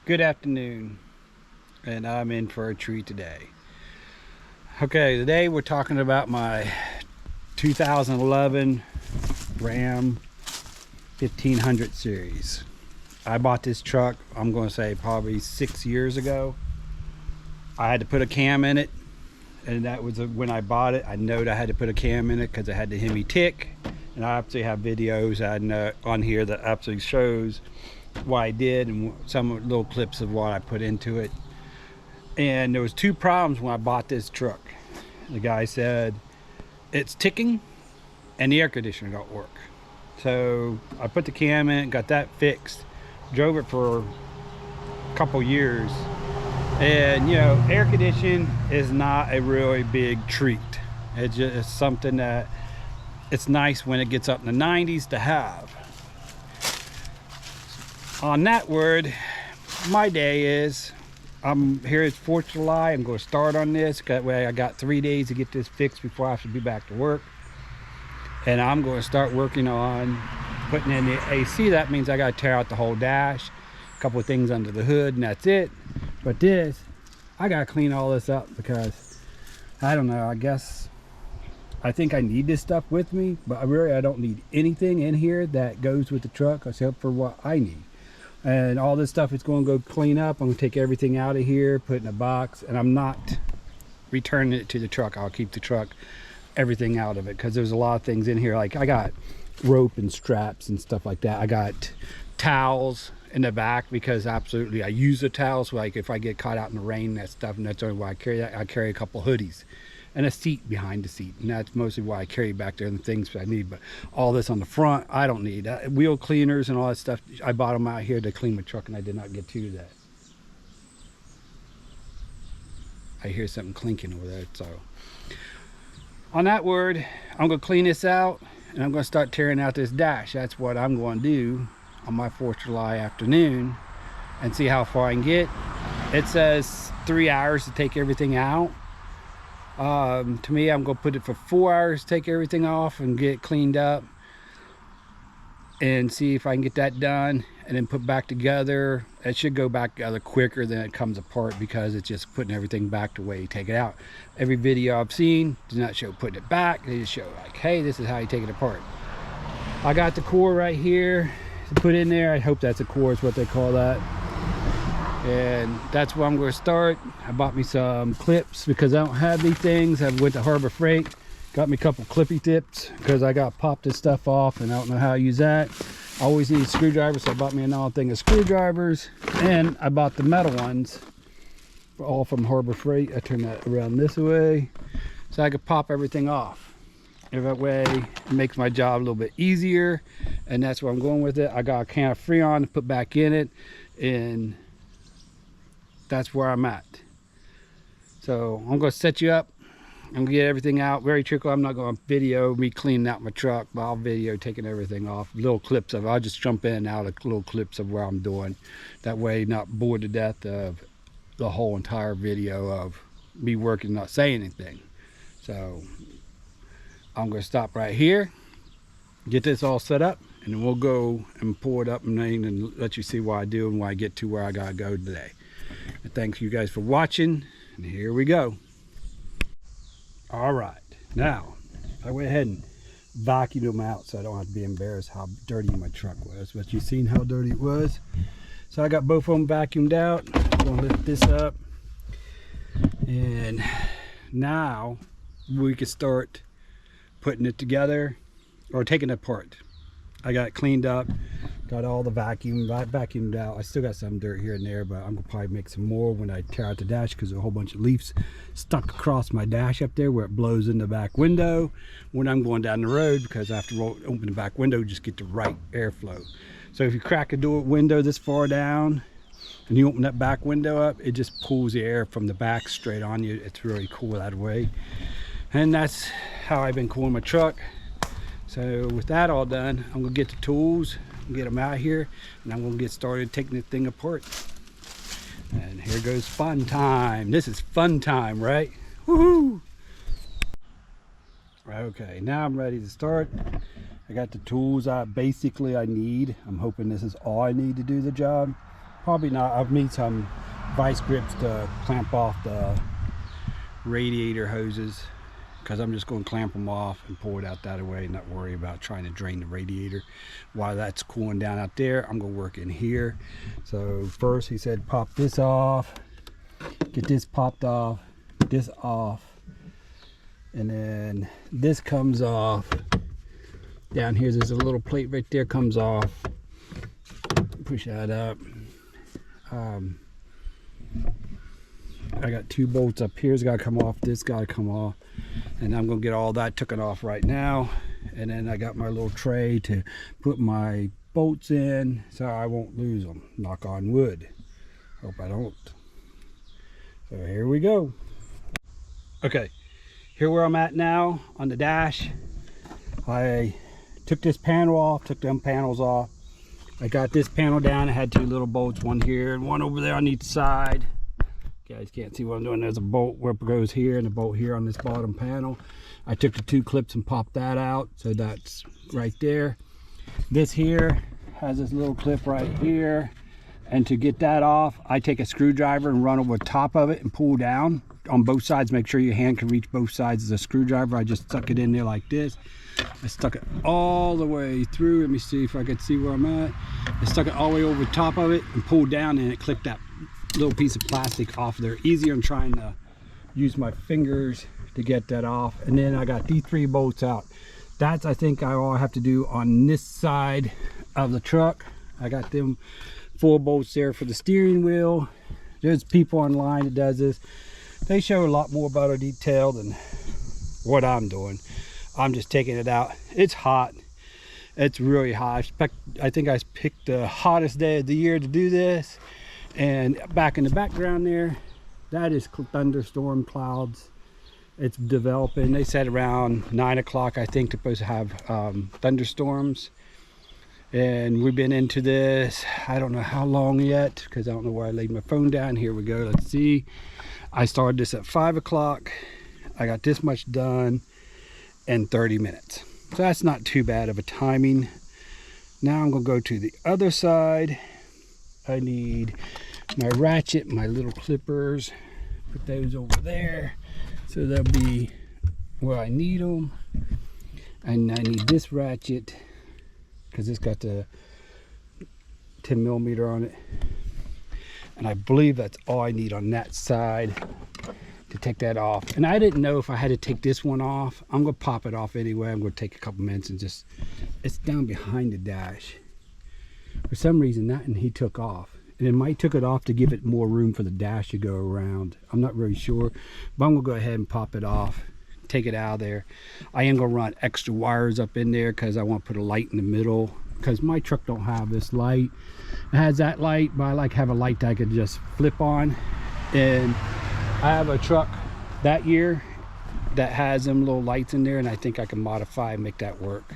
Good afternoon, and I'm in for a treat today. Okay, today we're talking about my 2011 Ram 1500 series. I bought this truck, I'm going to say probably 6 years ago. I had to put a cam in it, and that was when I bought it. I knowed I had to put a cam in it because it had the Hemi tick, and I absolutely have videos on here that absolutely shows what I did and some little clips of what I put into it. And there was two problems when I bought this truck. The guy said it's ticking and the air conditioner don't work. So I put the cam in, got that fixed, drove it for a couple years, and you know, air conditioning is not a really big treat. It's just something that it's nice when it gets up in the 90s to have. On that word, my day is, I'm here, it's 4th of July, I'm going to start on this. That way I got 3 days to get this fixed before I have to be back to work. And I'm going to start working on putting in the AC. That means I got to tear out the whole dash, a couple of things under the hood, and that's it. But this, I got to clean all this up because, I don't know, I think I need this stuff with me, but I don't need anything in here that goes with the truck except for what I need. And all this stuff is going to go clean up. I'm going to take everything out of here, put it in a box, and I'm not returning it to the truck. I'll keep the truck, everything out of it, because there's a lot of things in here. Like I got rope and straps and stuff like that. I got towels in the back because absolutely I use the towels. Like if I get caught out in the rain, that stuff, and that's only why I carry that. I carry a couple hoodies and a seat behind the seat, and that's mostly why I carry back there and the things I need. But all this on the front, I don't need. Wheel cleaners and all that stuff, I bought them out here to clean my truck, and I did not get to that. I hear something clinking over there. So on that word, I'm going to clean this out, and I'm going to start tearing out this dash. That's what I'm going to do on my 4th of July afternoon, and see how far I can get. It says 3 hours to take everything out. To me, I'm going to put it for 4 hours, take everything off and get it cleaned up, and see if I can get that done and then put back together. It should go back together quicker than it comes apart because it's just putting everything back the way you take it out. Every video I've seen does not show putting it back. They just show like, hey, this is how you take it apart. I got the core right here to put in there. I hope that's a core is what they call that. And that's where I'm going to start. I bought me some clips because I don't have these things. I went to Harbor Freight, got me a couple clippy tips because I got popped this stuff off and I don't know how to use that. I always need screwdrivers, so I bought me another thing of screwdrivers, and I bought the metal ones all from Harbor Freight. I turn that around this way so I could pop everything off. That way it makes my job a little bit easier, and that's where I'm going with it. I got a can of Freon to put back in it, and that's where I'm at. So I'm going to set you up. I'm going to get everything out. Very trickle. I'm not going to video me cleaning out my truck, but I'll video taking everything off. Little clips of it. I'll just jump in and out of little clips of where I'm doing. That way not bored to death of the whole entire video of me working, not saying anything. So I'm going to stop right here, get this all set up, and then we'll go and pour it up and let you see what I do and why I get to where I got to go today. And thanks you guys for watching, and here we go. All right, now I went ahead and vacuumed them out so I don't have to be embarrassed how dirty my truck was. But you've seen how dirty it was. So I got both of them vacuumed out. I'm gonna lift this up, and now we can start putting it together or taking it apart. I got it cleaned up, got all the vacuumed out. I still got some dirt here and there, but I'm gonna probably make some more when I tear out the dash because there's a whole bunch of leaves stuck across my dash up there where it blows in the back window when I'm going down the road, because I have to open the back window just get the right airflow. So if you crack a door window this far down and you open that back window up, it just pulls the air from the back straight on you. It's really cool that way. And that's how I've been cooling my truck. So with that all done, I'm gonna get the tools, get them out here, and I'm gonna get started taking the thing apart. And here goes fun time. This is fun time, right? Woohoo! Okay, now I'm ready to start. I got the tools I basically need. I'm hoping this is all I need to do the job. Probably not. I'll need some vice grips to clamp off the radiator hoses, because I'm just going to clamp them off and pull it out that way and not worry about trying to drain the radiator. While that's cooling down out there, I'm going to work in here. So first he said pop this off, get this popped off, this off, and then this comes off. Down here there's a little plate right there, comes off. Push that up. I got 2 bolts up here. It's got to come off. This got to come off. And I'm going to get all that taken off right now. And then I got my little tray to put my bolts in so I won't lose them. Knock on wood. Hope I don't. So here we go. Okay, here where I'm at now on the dash. I took this panel off, took them panels off. I got this panel down. I had 2 little bolts, one here and one over there on each side. You guys can't see what I'm doing. There's a bolt where it goes here and a bolt here on this bottom panel. I took the 2 clips and popped that out, so that's right there. This here has this little clip right here, and to get that off, I take a screwdriver and run over the top of it and pull down on both sides. Make sure your hand can reach both sides of the screwdriver. I just stuck it in there like this. I stuck it all the way through. Let me see if I can see where I'm at. I stuck it all the way over the top of it and pulled down, and it clicked that little piece of plastic off there. Easier than trying to use my fingers to get that off. And then I got these 3 bolts out. That's, I think, all I have to do on this side of the truck. I got them 4 bolts there for the steering wheel. There's people online that does this. They show a lot more about a detail than what I'm doing. I'm just taking it out. It's hot. It's really hot. I think I picked the hottest day of the year to do this. And back in the background there, that is thunderstorm clouds. It's developing. They said around 9 o'clock, I think, they're supposed to have thunderstorms. And we've been into this, I don't know how long yet, because I don't know where I laid my phone down. Here we go. Let's see. I started this at 5 o'clock. I got this much done in 30 minutes. So that's not too bad of a timing. Now I'm going to go to the other side. I need my ratchet, my little clippers. Put those over there so they'll be where I need them. And I need this ratchet because it's got the 10 millimeter on it. And I believe that's all I need on that side to take that off. And I didn't know if I had to take this one off. I'm going to pop it off anyway. I'm going to take a couple minutes and just, it's down behind the dash. For some reason, that and he took off. And it might took it off to give it more room for the dash to go around. I'm not really sure, but I'm gonna go ahead and pop it off, take it out of there. I am gonna run extra wires up in there because I want to put a light in the middle, because my truck don't have this light. It has that light, but I like have a light that I could just flip on. And I have a truck that year that has them little lights in there, and I think I can modify and make that work.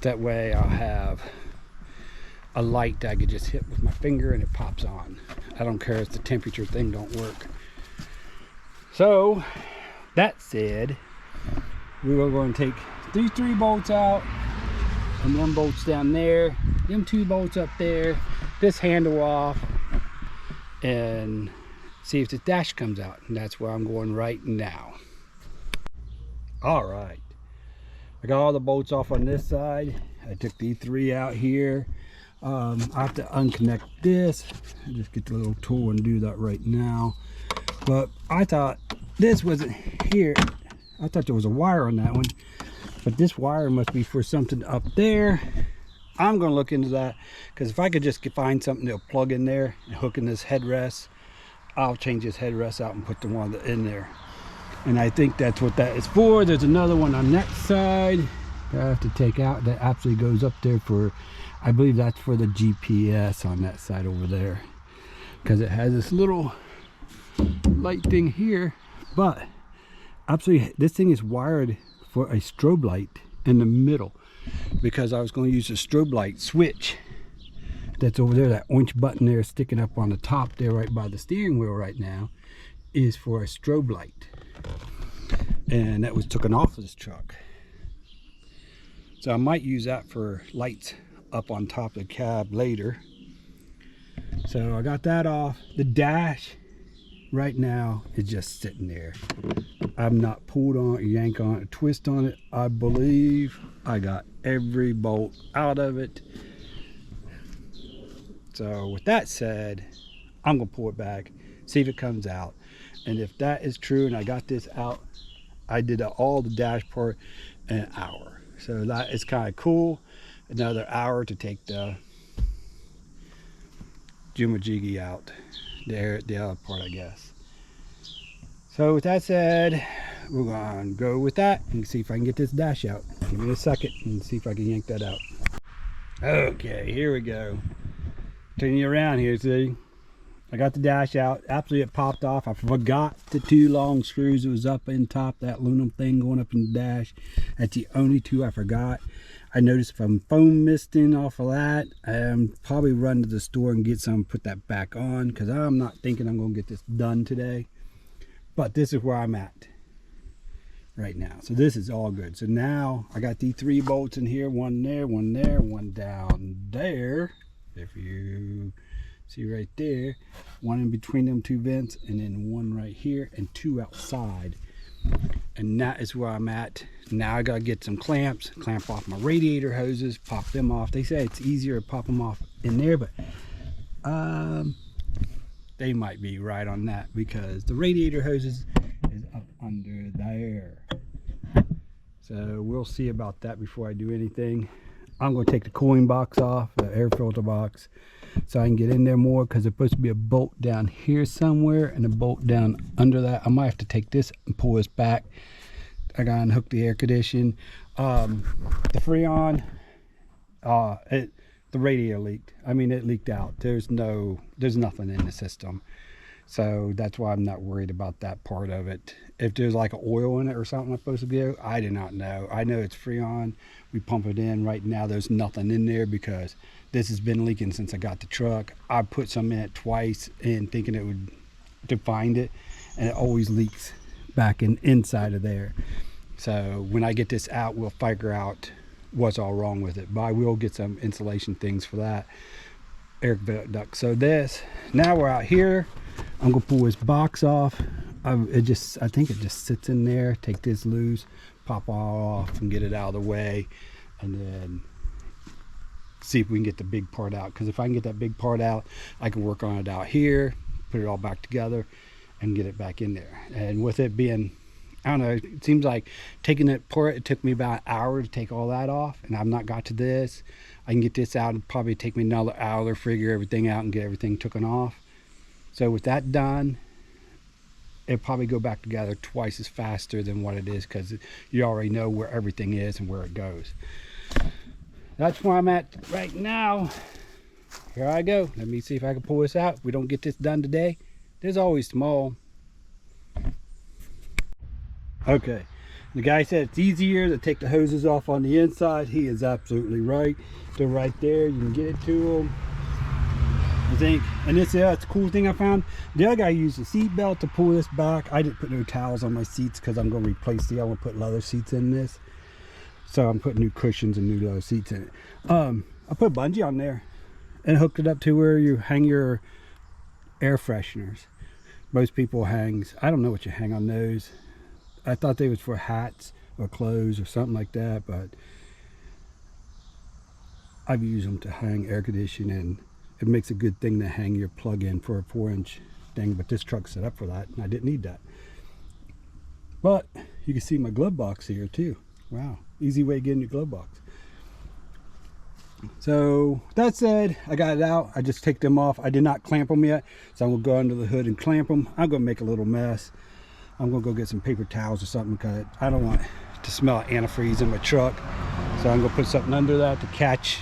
That way I'll have a light that I could just hit with my finger and it pops on. I don't care if the temperature thing don't work. So that said, we were going to take these 3 bolts out and them bolts down there, them 2 bolts up there, this handle off, and see if the dash comes out. And that's where I'm going right now. All right, I got all the bolts off on this side. I took these 3 out here. I have to unconnect this. I'll just get the little tool and do that right now. But I thought this wasn't here. I thought there was a wire on that one, but this wire must be for something up there. I'm going to look into that, because if I could just find something to plug in there and hook in this headrest, I'll change this headrest out and put the one in there. And I think that's what that is for. There's another one on that side that I have to take out that absolutely goes up there for, I believe that's for the GPS on that side over there, because it has this little light thing here. But absolutely, this thing is wired for a strobe light in the middle, because I was going to use a strobe light switch that's over there. That orange button there sticking up on the top there right by the steering wheel right now is for a strobe light, and that was taken off of this truck. So I might use that for lights up on top of the cab later. So I got that off. The dash right now is just sitting there. I'm not pulled on it, yank on it, twist on it. I believe I got every bolt out of it. So with that said, I'm gonna pull it back, see if it comes out. And if that is true and I got this out, I did all the dash part in an hour. So that is kind of cool. Another hour to take the Jumajigi out. There, the other part, I guess. So with that said, we're gonna go with that and see if I can get this dash out. Give me a second and see if I can yank that out. Okay, here we go. Turning you around here, see? I got the dash out. Absolutely, it popped off. I forgot the 2 long screws that was up in top, that aluminum thing going up in the dash. That's the only 2 I forgot. I noticed if I'm foam misting off of that, I'm probably run to the store and get some, put that back on, because I'm not thinking I'm going to get this done today. But this is where I'm at right now. So this is all good. So now I got these 3 bolts in here, one there, one there, one down there. If you see right there, one in between them 2 vents, and then one right here, and 2 outside. And that is where I'm at. Now I gotta get some clamps, clamp off my radiator hoses, pop them off. They say it's easier to pop them off in there, but they might be right on that, because the radiator hoses is up under there. So we'll see about that before I do anything. I'm going to take the cooling box off, the air filter box, so I can get in there more, because there's supposed to be a bolt down here somewhere and a bolt down under that. I might have to take this and pull this back. I got to unhook the air condition. The Freon, the radiator leaked. I mean, it leaked out. There's nothing in the system. So that's why I'm not worried about that part of it. If there's like an oil in it or something I'm supposed to go, I do not know. I know it's Freon. We pump it in. Right now there's nothing in there because this has been leaking since I got the truck. I put some in it twice and thinking it would to find it, and it always leaks back inside of there. So when I get this out, we'll figure out what's all wrong with it. But I will get some insulation things for that air duct. So this, now we're out here. I'm gonna pull this box off. I think it just sits in there. Take this loose, pop all off, and get it out of the way, and then see if we can get the big part out. Because if I can get that big part out, I can work on it out here, put it all back together, and get it back in there. And with it being, I don't know, it seems like taking it apart, it took me about an hour to take all that off, and I've not got to this. I can get this out. It'll probably take me another hour to figure everything out and get everything taken off. So with that done, it'll probably go back together twice as faster than what it is, because you already know where everything is and where it goes. That's where I'm at right now. Here I go. Let me see if I can pull this out. If we don't get this done today, there's always tomorrow. Okay, the guy said it's easier to take the hoses off on the inside. He is absolutely right. They're right there. You can get it to them, I think. And this, it's a cool thing I found. The other guy used a seat belt to pull this back. I didn't put no towels on my seats because I'm going to replace I'm going to put leather seats in this. So I'm putting new cushions and new leather seats in it. I put a bungee on there and hooked it up to where you hang your air fresheners. Most people hangs, I don't know what you hang on those. I thought they was for hats or clothes or something like that, but I've used them to hang air conditioning, and it makes a good thing to hang your plug in for a 4-inch thing, but this truck's set up for that and I didn't need that. But you can see my glove box here too. Wow, easy way to get in your glove box. So that said, I got it out. I just take them off. I did not clamp them yet, so I'm gonna go under the hood and clamp them. I'm gonna make a little mess. I'm gonna go get some paper towels or something, because I don't want to smell antifreeze in my truck. So I'm gonna put something under that to catch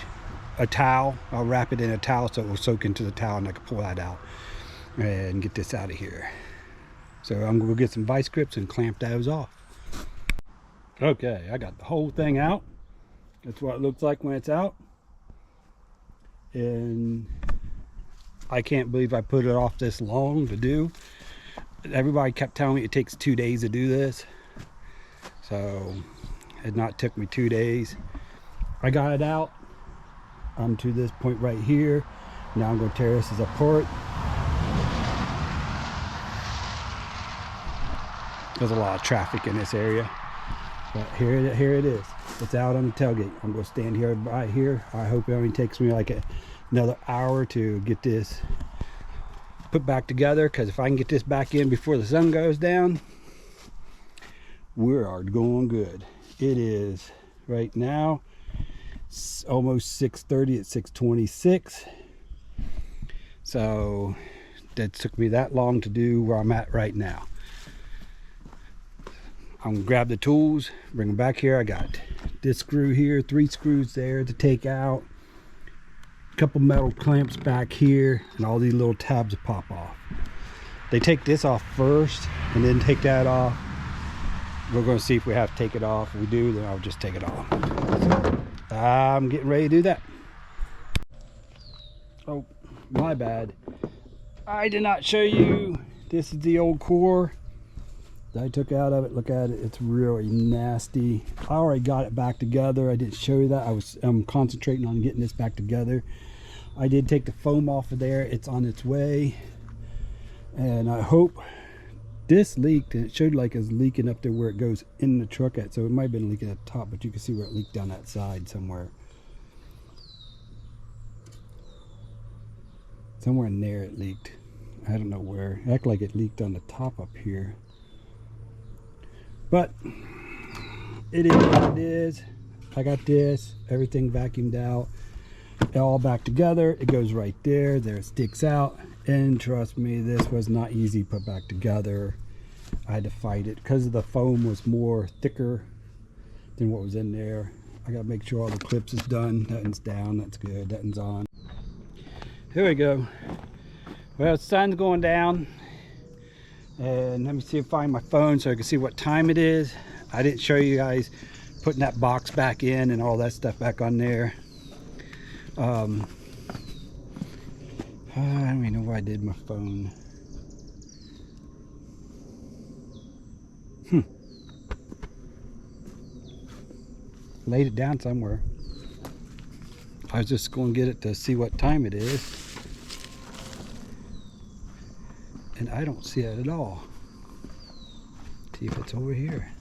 a towel. I'll wrap it in a towel so it will soak into the towel, and I can pull that out and get this out of here. So I'm gonna go get some vice grips and clamp those off. Okay, I got the whole thing out. That's what it looks like when it's out. And I can't believe I put it off this long to do. Everybody kept telling me it takes 2 days to do this. So it not took me 2 days. I got it out. I'm to this point right here. Now I'm going to tear this apart. There's a lot of traffic in this area, but here it is. It's out on the tailgate. I'm going to stand here right here. I hope it only takes me like another hour to get this put back together, because if I can get this back in before the sun goes down, we are going good. It is right now almost 6:30. It's 6:26. So that took me that long to do where I'm at right now. I'm gonna grab the tools, bring them back here. I got this screw here, 3 screws there to take out, a couple metal clamps back here, and all these little tabs to pop off. They take this off first and then take that off. We're gonna see if we have to take it off. If we do, then I'll just take it off. So, I'm getting ready to do that. Oh, my bad. I did not show you. This is the old core that I took out of it. Look at it. It's really nasty. I already got it back together. I didn't show you that. I'm concentrating on getting this back together. I did take the foam off of there. It's on its way. And I hope this leaked, and it showed like it's leaking up there where it goes in the truck at. So it might have been leaking at the top, but you can see where it leaked down that side somewhere. Somewhere in there it leaked. I don't know where. It acted like it leaked on the top up here. But it is what it is. I got this, everything vacuumed out, all back together. It goes right there. There it sticks out. And trust me, this was not easy to put back together. I had to fight it because the foam was more thicker than what was in there. I gotta make sure all the clips is done. That one's down, that's good. That one's on. Here we go. Well, the sun's going down. And let me see if I find my phone so I can see what time it is. I didn't show you guys putting that box back in and all that stuff back on there. I don't even know why I did my phone. Laid it down somewhere. I was just going to get it to see what time it is. And I don't see it at all. See if it's over here.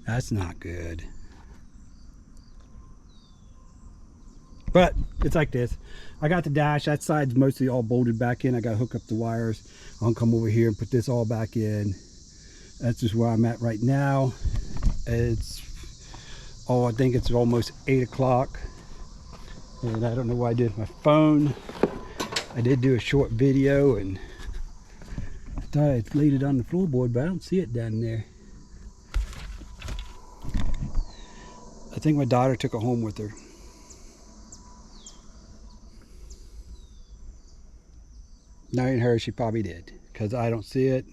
That's not good. But it's like this. I got the dash. That side's mostly all bolted back in. I got to hook up the wires. I'll come over here and put this all back in. That's just where I'm at right now. It's, I think it's almost 8 o'clock. And I don't know why I did my phone. I did do a short video and I thought I laid it on the floorboard, but I don't see it down there. I think my daughter took it home with her. Knowing her, she probably did, because I don't see it.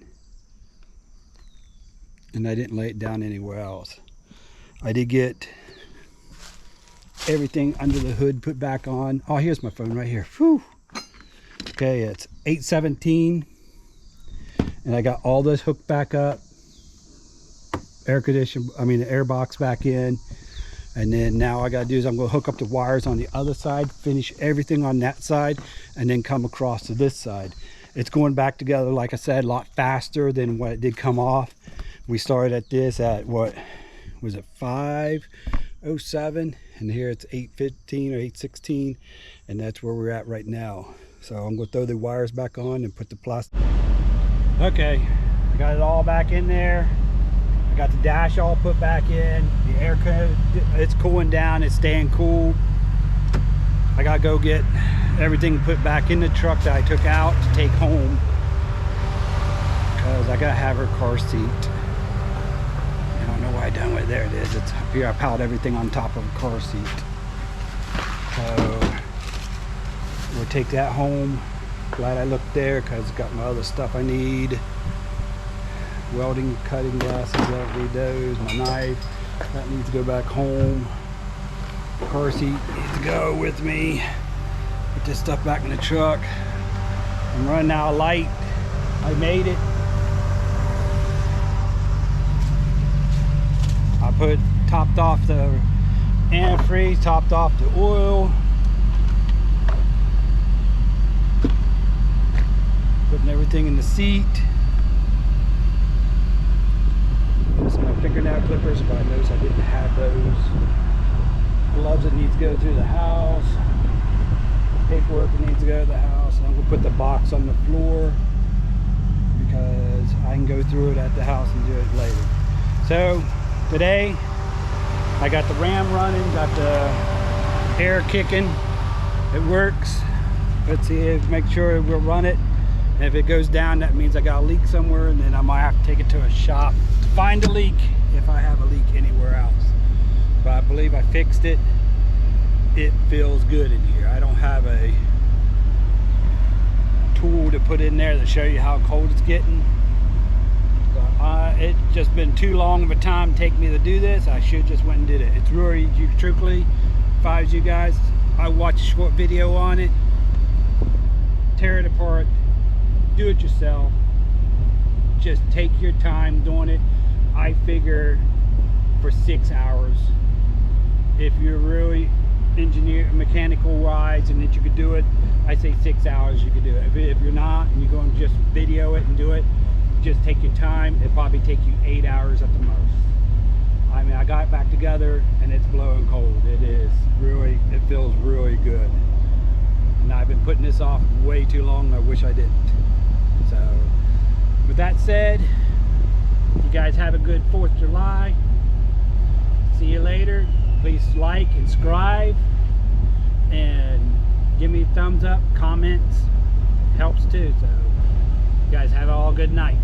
And I didn't lay it down anywhere else. I did get everything under the hood put back on. Oh, here's my phone right here. Whew. Okay, it's 8:17 and I got all this hooked back up, the air box back in, and then now I gotta do is I'm gonna hook up the wires on the other side, finish everything on that side, and then come across to this side. It's going back together, like I said, a lot faster than what it did come off. We started at this at, what was it, 5:07, and here it's 8:15 or 8:16, and that's where we're at right now. So I'm going to throw the wires back on and put the plastic. Okay, I got it all back in there. I got the dash all put back in. The air code, it's cooling down, it's staying cool. I got to go get everything put back in the truck that I took out to take home, because I got to have her car seat. I don't know why I done it. There it is. It's up here. I piled everything on top of a car seat. So we'll take that home. Glad I looked there because it's got my other stuff I need. Welding, cutting glasses, I'll need those. My knife, that needs to go back home. The car seat needs to go with me. Put this stuff back in the truck. I'm running out of light. I made it. I topped off the antifreeze, topped off the oil. Putting everything in the seat. This is my fingernail clippers, but I noticed I didn't have those. Gloves that needs to go through the house. Paperwork that needs to go to the house. I'm gonna put the box on the floor because I can go through it at the house and do it later. So today I got the Ram running, got the air kicking. It works. Let's see if make sure we'll run it. And if it goes down, that means I got a leak somewhere, and then I might have to take it to a shop to find a leak if I have a leak anywhere else. But I believe I fixed it. It feels good in here. I don't have a tool to put in there to show you how cold it's getting. It's just been too long of a time to take me to do this. I should just went and did it. It's really, truthfully, if I was you guys, I watch a short video on it, tear it apart, do it yourself. Just take your time doing it. I figure for 6 hours. If you're really mechanical wise and that you could do it, I say 6 hours you could do it. If you're not and you're going to just video it and do it, just take your time. It'll probably take you 8 hours at the most. I mean, I got it back together and it's blowing cold. It is really, it feels really good. And I've been putting this off way too long. I wish I didn't. So with that said, you guys have a good 4th of July. See you later. Please like and subscribe and give me a thumbs up. Comments helps too. So you guys have all a good night.